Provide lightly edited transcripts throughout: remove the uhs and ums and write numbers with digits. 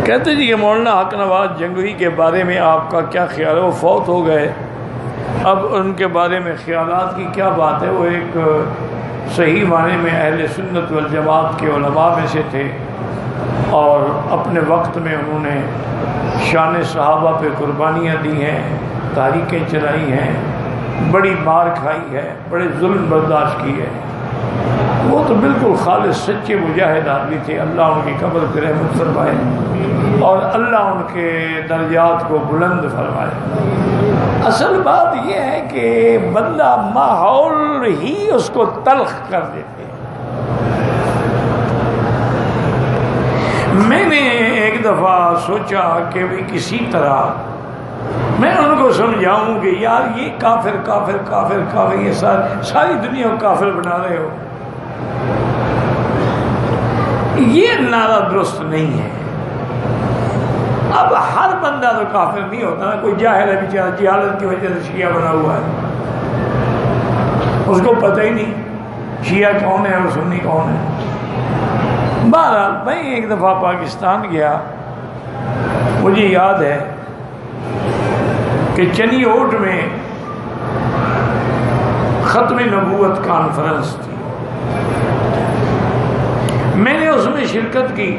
कहते जी कि मौलाना हक नवाज जंगवी के बारे में आपका क्या ख्याल है? वो फौत हो गए, अब उनके बारे में ख्यालात की क्या बात है? वो एक सही माने में अहले सुन्नत वल जमात के उलमा में से थे और अपने वक्त में उन्होंने शान सहाबा पे कुर्बानियाँ दी हैं, तारीखें चलाई हैं, बड़ी मार खाई है, बड़े जुल्म बर्दाश्त की है। वो तो बिल्कुल खालिस सच्चे मुजाहिद आदमी थे। अल्लाह उनकी कब्र पे रहमत फरमाए और अल्लाह उनके दर्जात को बुलंद फरमाए। असल बात यह है कि बंदा माहौल ही उसको तल्ख कर देते हैं। मैंने एक दफ़ा सोचा कि भाई किसी तरह मैं उनको समझाऊं कि यार ये काफिर काफिर काफिर काफिर, ये सारी दुनिया को काफिर बना रहे हो, ये नारा दुरुस्त नहीं है। अब हर बंदा तो काफिर नहीं होता ना, कोई जाहिल है बेचारा, जहालत की वजह से शिया बना हुआ है, उसको पता ही नहीं शिया कौन है और सुन्नी कौन है। बहरहाल मैं एक दफ़ा पाकिस्तान गया, मुझे याद है कि चनी ओट में ख़त्म नबूवत कॉन्फ्रेंस थी, मैंने उसमें शिरकत की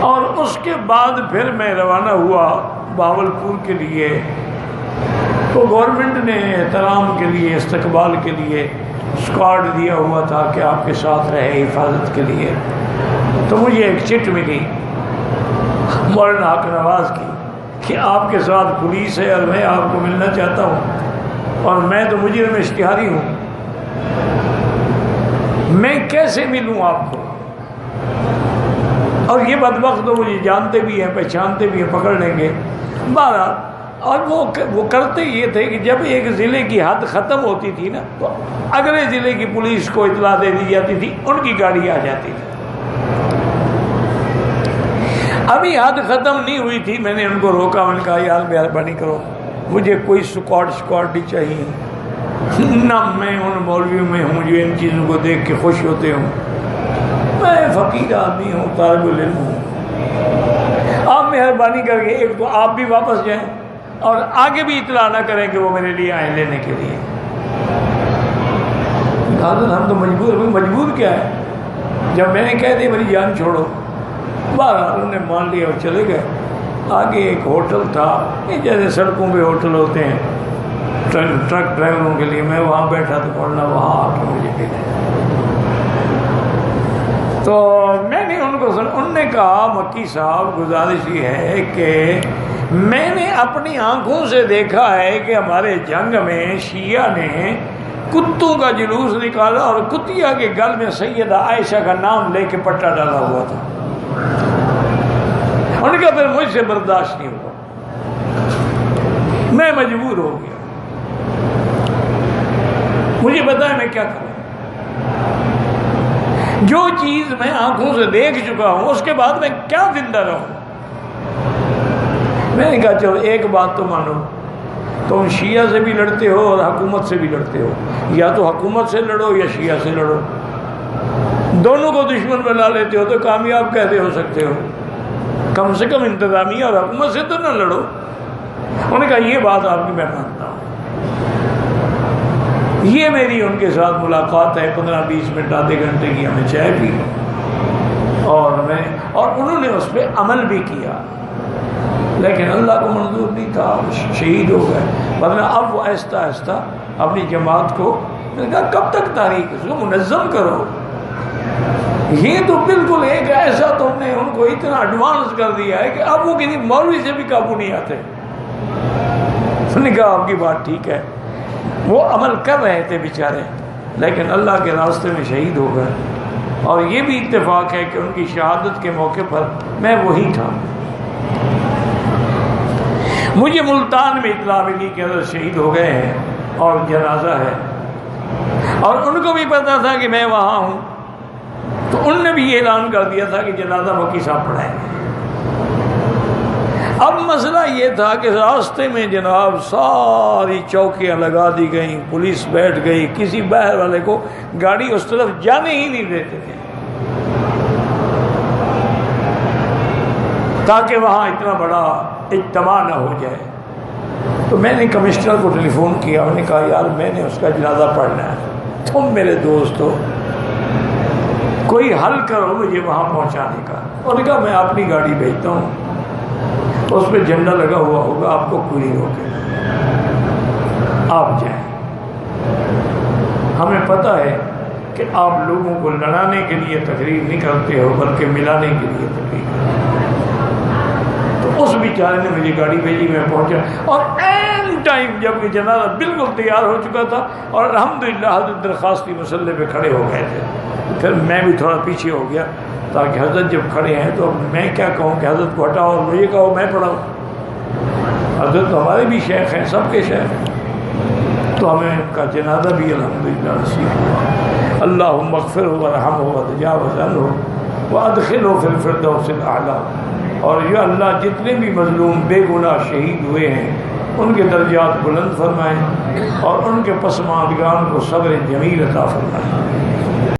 और उसके बाद फिर मैं रवाना हुआ बावलपुर के लिए। तो गवर्नमेंट ने एहतराम के लिए, इस्तकबाल के लिए स्क्वाड दिया हुआ था कि आपके साथ रहे हिफाजत के लिए। तो मुझे एक चिट मिली मौलाना हक नवाज की कि आपके साथ पुलिस है और मैं आपको मिलना चाहता हूँ और मैं तो मुजरिम इश्तिहारी हूँ, मैं कैसे मिलूँ आपको? और ये बदबख्त तो मुझे जानते भी हैं, पहचानते भी हैं, पकड़ लेंगे। बहरहाल और वो करते ये थे कि जब एक ज़िले की हद ख़त्म होती थी ना, तो अगले ज़िले की पुलिस को इतला दे दी जाती थी, उनकी गाड़ी आ जाती थी। अभी हद ख़त्म नहीं हुई थी, मैंने उनको रोका, मैंने कहा यार मेहरबानी करो, मुझे कोई स्क्वाड नहीं चाहिए ना, मैं उन मौलवियों में हूँ जो इन चीज़ों को देख के खुश होते हूँ। मैं फ़कीर आदमी हूँ, तालिबुल इल्म हूँ। आप मेहरबानी करके एक तो आप भी वापस जाएं और आगे भी इतला ना करें कि वो मेरे लिए आए लेने के लिए। हम तो मजबूर क्या है? जब मैंने कह दिया मेरी जान छोड़ो, बहरहाल उन्होंने मान लिया और चले गए। आगे एक होटल था, जैसे सड़कों पे होटल होते हैं ट्रक ड्राइवरों के लिए, मैं वहाँ बैठा तो पढ़ना, वहाँ आके मुझे भेजा। तो मैंने उनने कहा मक्की साहब गुजारिश ये है कि मैंने अपनी आंखों से देखा है कि हमारे जंग में शिया ने कुत्तों का जुलूस निकाला और कुतिया के गल में सैयदा आयशा का नाम लेके पट्टा डाला हुआ था। उनका फिर मुझसे बर्दाश्त नहीं हुआ, मैं मजबूर हो गया। मुझे पता है मैं क्या करूं। जो चीज मैं आंखों से देख चुका हूं उसके बाद मैं क्या जिंदा रहूं? मैंने कहा चलो एक बात तो मानो, तुम शिया से भी लड़ते हो और हुकूमत से भी लड़ते हो, या तो हुकूमत से लड़ो या शिया से लड़ो, दोनों को दुश्मन बना लेते हो तो कामयाब कैसे हो सकते हो? कम से कम इंतजामिया और हुकूमत से तो न लड़ो। उन्होंने कहा ये बात आपकी मैं मानता हूँ। ये मेरी उनके साथ मुलाकात है, 15-20 मिनट आधे घंटे की, हमें चाय पी और उन्होंने उस पर अमल भी किया, लेकिन अल्लाह को मंजूर नहीं था, शहीद हो गए। वरना अब वो आहिस्ता आहिस्ता अपनी जमात को, मैंने कहा कब तक तारीख, उसको मुनज़्ज़म करो। ये तो बिल्कुल एक ऐसा तुमने उनको इतना एडवांस कर दिया है कि अब वो किसी मौलवी से भी काबू नहीं आते। उसने कहा आपकी बात ठीक है, वो अमल कर रहे थे बेचारे, लेकिन अल्लाह के रास्ते में शहीद हो गए। और ये भी इत्तेफाक है कि उनकी शहादत के मौके पर मैं वही था। मुझे मुल्तान में इतला मिली कि अगर शहीद हो गए हैं और जनाजा है, और उनको भी पता था कि मैं वहाँ हूँ, तो उनने भी ऐलान कर दिया था कि जनाजा मक्की साहब पढ़ाएंगे। अब मसला ये था कि रास्ते में जनाब सारी चौकियाँ लगा दी गई, पुलिस बैठ गई, किसी बाहर वाले को गाड़ी उस तरफ जाने ही नहीं देते थे। ताकि वहाँ इतना बड़ा इज्तिमा न हो जाए। तो मैंने कमिश्नर को टेलीफोन किया, मैंने कहा यार मैंने उसका जनाजा पढ़ना है, तुम मेरे दोस्त हो, कोई हल करो मुझे वहाँ पहुँचाने का। उन्होंने कहा मैं अपनी गाड़ी भेजता हूँ, उस पर झंडा लगा हुआ होगा, आपको कोई नहीं रोकेगा, आप जाएं। हमें पता है कि आप लोगों को लड़ाने के लिए तकरीर नहीं करते हो बल्कि मिलाने के लिए तकरीर करते हो। तो उस बेचारे ने मुझे गाड़ी भेजी, मैं पहुंचा और एन टाइम जब जनाजा बिल्कुल तैयार हो चुका था और अल्हम्दुलिल्लाह हज़रत दरख्वास्ती मसल्ले पे खड़े हो गए थे। फिर मैं भी थोड़ा पीछे हो गया ताकि हज़रत जब खड़े हैं तो मैं क्या कहूँ कि हज़रत को हटाओ और मुझे कहो मैं पढ़ाऊँ। हज़रत तो हमारे भी शेख हैं, सबके शेख हैं। तो हमें उनका जनाजा भी अल्हम्दुलिल्लाह नसीब हुआ। अल्लाहुम्मा अग़फ़िर वरहमहु वतजावज़ अन्हु वअदख़िलहु फ़िल फ़िरदौसिल आला। और या अल्लाह जितने भी मज़लूम बेगुनाह शहीद हुए हैं उनके दर्जात बुलंद फरमाएँ और उनके पसमानदगान को सब्र जमील अता फरमाएँ।